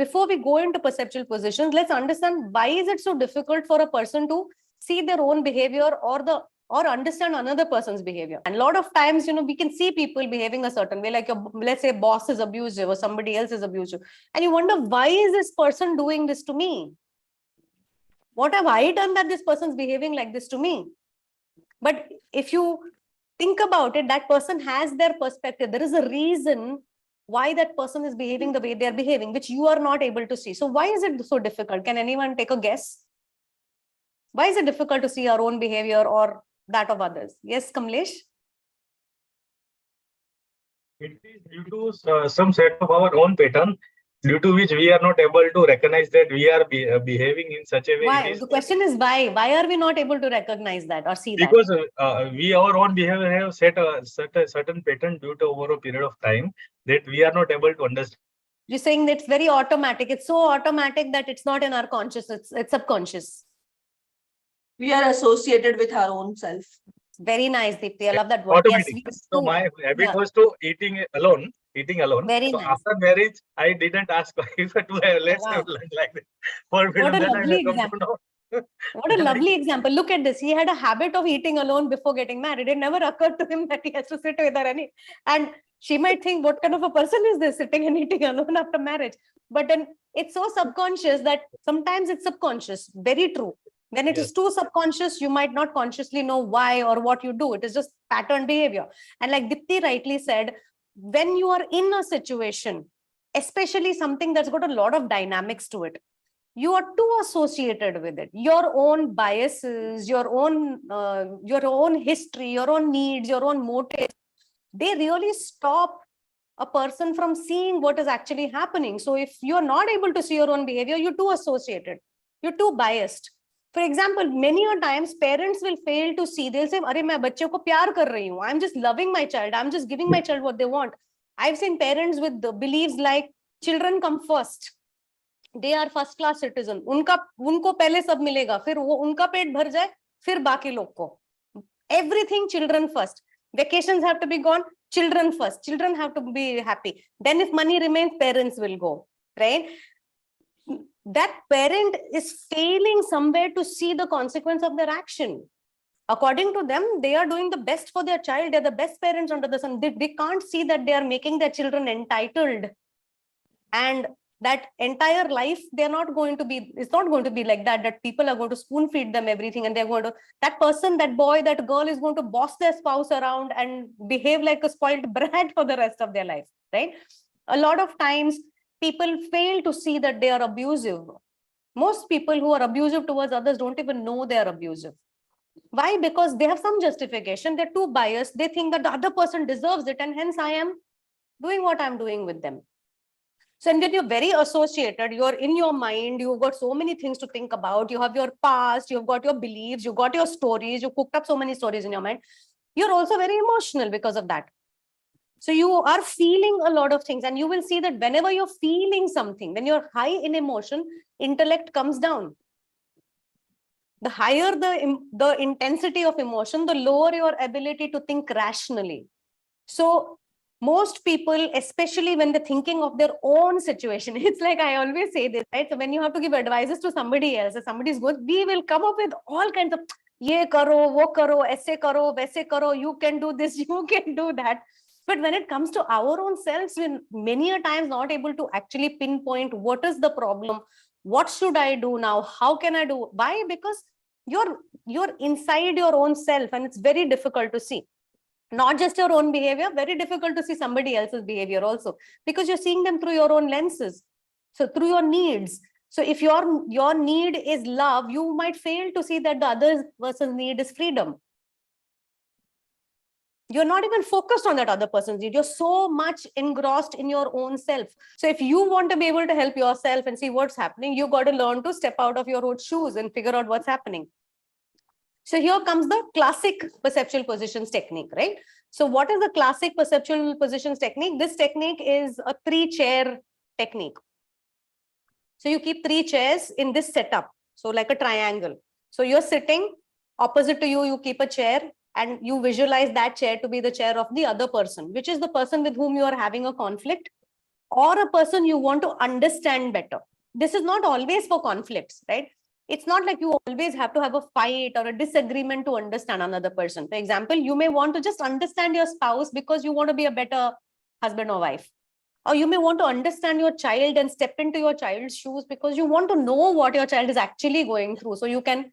before we go into perceptual positions, let's understand why is it so difficult for a person to see their own behavior or understand another person's behavior. And a lot of times, we can see people behaving a certain way, like let's say boss is abusive or somebody else is abusive. And you wonder, why is this person doing this to me? What have I done that this person's behaving like this to me? But if you think about it, that person has their perspective. There is a reason why that person is behaving the way they're behaving, which you are not able to see. So why is it so difficult? Can anyone take a guess? Why is it difficult to see our own behavior or that of others? Yes, Kamlesh? It is due to some set of our own pattern, due to which we are not able to recognize that we are behaving in such a way. Why? The question is why? Why are we not able to recognize that or see that? Because our own behavior have set a certain pattern due to over a period of time that we are not able to understand. You're saying that it's very automatic. It's so automatic that it's not in our consciousness. It's subconscious. We are associated with our own self. Very nice, Deepti. I love that word. Automatic. Yes, so my habit was to eating alone. Very so nice. After marriage, I didn't ask if let's have lunch like that. What a lovely example. What a lovely example. Look at this. He had a habit of eating alone before getting married. It never occurred to him that he has to sit with her. And she might think, what kind of a person is this sitting and eating alone after marriage? But then it's so subconscious that sometimes it's subconscious. Very true. When it is too subconscious, you might not consciously know why or what you do. It is just pattern behavior. And like Dipti rightly said, when you are in a situation, especially something that's got a lot of dynamics to it, you are too associated with it. Your own biases, your own history, your own needs, your own motives, they really stop a person from seeing what is actually happening. So if you're not able to see your own behavior, you're too associated, you're too biased. For example, many a times parents will fail to see. They'll say, "Arey, main bachche ko pyar kar rahi hu. I'm just loving my child. I'm just giving my child what they want." I've seen parents with the beliefs like children come first. They are first class citizen. उनको पहले सब मिलेगा. फिर वो उनका पेट भर जाए, फिर बाकी लोग को. Everything children first. Vacations have to be gone. Children first. Children have to be happy. Then if money remains, parents will go. Right? That parent is failing somewhere to see the consequence of their action. According to them, they are doing the best for their child. They're the best parents under the sun. They can't see that they are making their children entitled. And that entire life, it's not going to be like that people are going to spoon feed them everything. And they're going to, that person, that boy, that girl is going to boss their spouse around and behave like a spoiled brat for the rest of their life. Right? A lot of times, people fail to see that they are abusive. Most people who are abusive towards others don't even know they are abusive. Why? Because they have some justification. They're too biased. They think that the other person deserves it, and hence I am doing what I'm doing with them. So, and when you're very associated, you're in your mind, you've got so many things to think about. You have your past, you've got your beliefs, you've got your stories, you cooked up so many stories in your mind. You're also very emotional because of that. So you are feeling a lot of things, and you will see that whenever you're feeling something, when you're high in emotion, intellect comes down. The higher the intensity of emotion, the lower your ability to think rationally. So most people, especially when they're thinking of their own situation, it's like I always say this, right? So when you have to give advices to somebody else, if somebody's good, we will come up with all kinds of, ye karo, wo karo, aise karo, waise karo, you can do this, you can do that. But when it comes to our own selves, we're many a times not able to actually pinpoint what is the problem, what should I do now, how can I do? Why? Because you're inside your own self, and it's very difficult to see. Not just your own behavior, very difficult to see somebody else's behavior also, because you're seeing them through your own lenses. So through your needs. So if your need is love, you might fail to see that the other person's need is freedom. You're not even focused on that other person's need. You're so much engrossed in your own self. So if you want to be able to help yourself and see what's happening, you got to learn to step out of your own shoes and figure out what's happening. So here comes the classic perceptual positions technique, right? So what is the classic perceptual positions technique? This technique is a 3-chair technique. So you keep 3 chairs in this setup. So like a triangle. So you're sitting opposite to you, you keep a chair, and you visualize that chair to be the chair of the other person, which is the person with whom you are having a conflict. or a person you want to understand better. This is not always for conflicts, right? It's not like you always have to have a fight or a disagreement to understand another person. For example, you may want to just understand your spouse because you want to be a better husband or wife. Or you may want to understand your child and step into your child's shoes because you want to know what your child is actually going through, so you can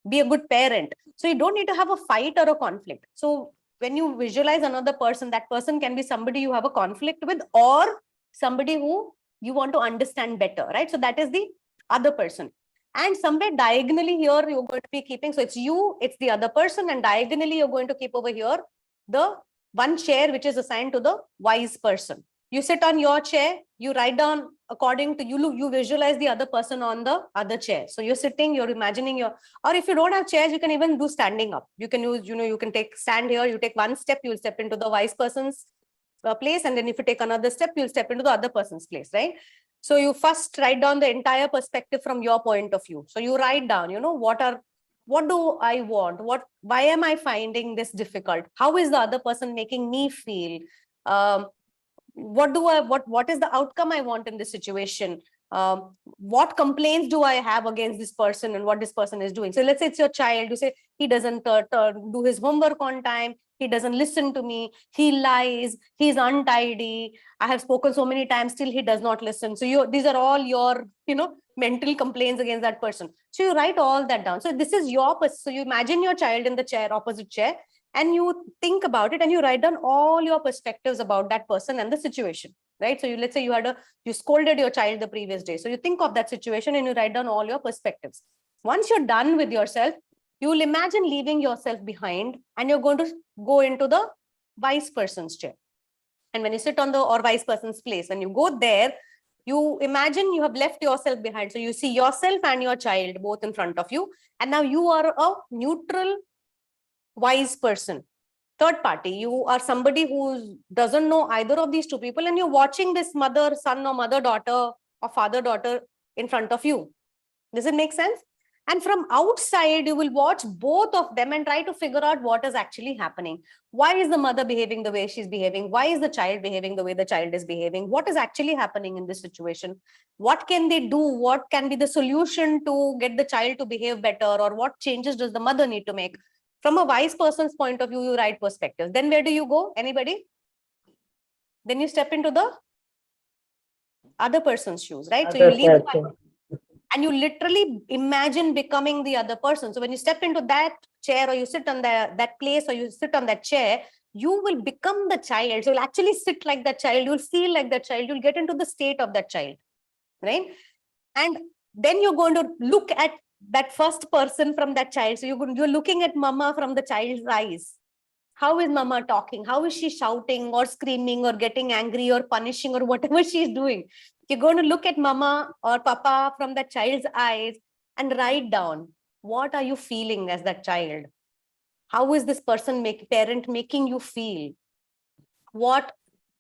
be a good parent. So you don't need to have a fight or a conflict. So when you visualize another person, that person can be somebody you have a conflict with or somebody who you want to understand better, right? So that is the other person. And somewhere diagonally here, you're going to be keeping, so it's you, it's the other person, and diagonally you're going to keep over here the one chair which is assigned to the wise person. You sit on your chair, you write down according to you visualize the other person on the other chair. So you're sitting, you're imagining your, or if you don't have chairs, you can even do standing up. You can use, you can stand here, you take one step, you'll step into the wise person's place. And then if you take another step, you'll step into the other person's place, right? So you first write down the entire perspective from your point of view. So you write down, what do I want? Why am I finding this difficult? How is the other person making me feel? What is the outcome I want in this situation? What complaints do I have against this person and what this person is doing? So let's say it's your child. You say he doesn't do his homework on time. He doesn't listen to me. He lies. He's untidy. I have spoken so many times, still he does not listen. So these are all your, mental complaints against that person. So you write all that down. So this is so you imagine your child in the chair, opposite chair, and you think about it and you write down all your perspectives about that person and the situation, right? So let's say you scolded your child the previous day. So you think of that situation and you write down all your perspectives. Once you're done with yourself, you will imagine leaving yourself behind and you're going to go into the wise person's chair. And when you sit on the wise person's place, when you go there, you imagine you have left yourself behind. So you see yourself and your child both in front of you. And now you are a neutral, wise person, third party. You are somebody who doesn't know either of these two people, and you're watching this mother, son, or mother, daughter, or father, daughter in front of you. Does it make sense? And from outside, you will watch both of them and try to figure out what is actually happening. Why is the mother behaving the way she's behaving? Why is the child behaving the way the child is behaving? What is actually happening in this situation? What can they do? What can be the solution to get the child to behave better? Or what changes does the mother need to make? From a wise person's point of view, you write perspectives. Then where do you go? Anybody? Then you step into the other person's shoes, right? So you leave and you literally imagine becoming the other person. So when you step into that chair or you sit on that place or you sit on that chair, you will become the child. So you'll actually sit like that child. You'll feel like that child. You'll get into the state of that child, right? And then you're going to look at that first person from that child. So you're looking at mama from the child's eyes. How is mama talking? How is she shouting or screaming or getting angry or punishing or whatever she's doing? You're going to look at mama or papa from that child's eyes and write down, what are you feeling as that child? How is this parent making you feel? What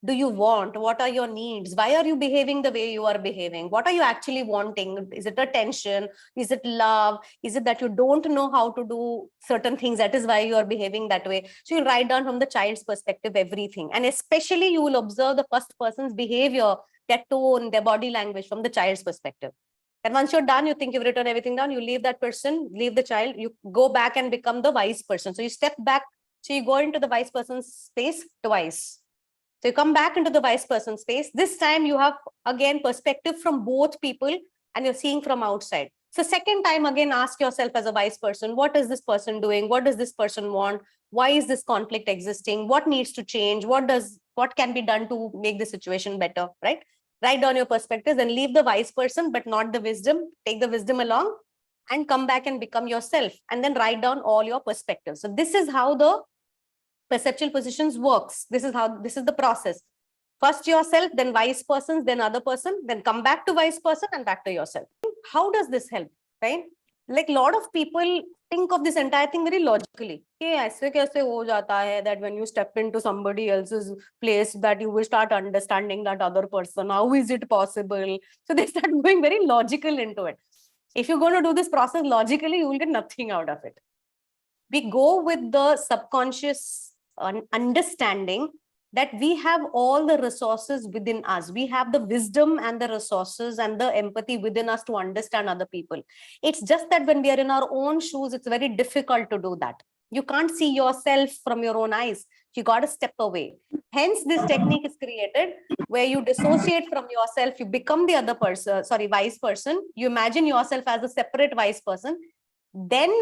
do you want? What are your needs? Why are you behaving the way you are behaving? What are you actually wanting? Is it attention? Is it love? Is it that you don't know how to do certain things? That is why you are behaving that way. So you write down from the child's perspective everything. And especially you will observe the first person's behavior, their tone, their body language from the child's perspective. And once you're done, you think you've written everything down, you leave that person, leave the child, you go back and become the wise person. So you step back, so you go into the wise person's space twice. So you come back into the wise person space. This time you have, again, perspective from both people and you're seeing from outside. So second time, again, ask yourself as a wise person, what is this person doing? What does this person want? Why is this conflict existing? What needs to change? What can be done to make the situation better, right? Write down your perspectives and leave the wise person, but not the wisdom. Take the wisdom along and come back and become yourself. And then write down all your perspectives. So this is how the perceptual positions works. This is the process. First yourself, then wise persons, then other person, then come back to wise person and back to yourself. How does this help, right? Like a lot of people think of this entire thing very logically. ऐसे कैसे हो जाता है that when you step into somebody else's place that you will start understanding that other person? How is it possible? So they start going very logical into it. If you're going to do this process logically, you will get nothing out of it. We go with the subconscious understanding that we have all the resources within us. We have the wisdom and the resources and the empathy within us to understand other people. It's just that when we are in our own shoes, it's very difficult to do that. You can't see yourself from your own eyes. You got to step away. Hence, this technique is created where you dissociate from yourself. You become the other person, wise person. You imagine yourself as a separate wise person. Then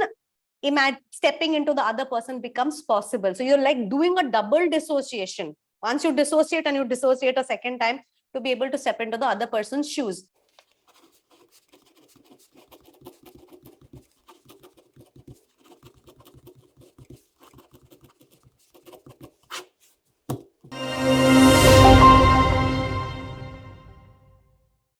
stepping into the other person becomes possible. So you're like doing a double dissociation. Once you dissociate and you dissociate a second time to be able to step into the other person's shoes.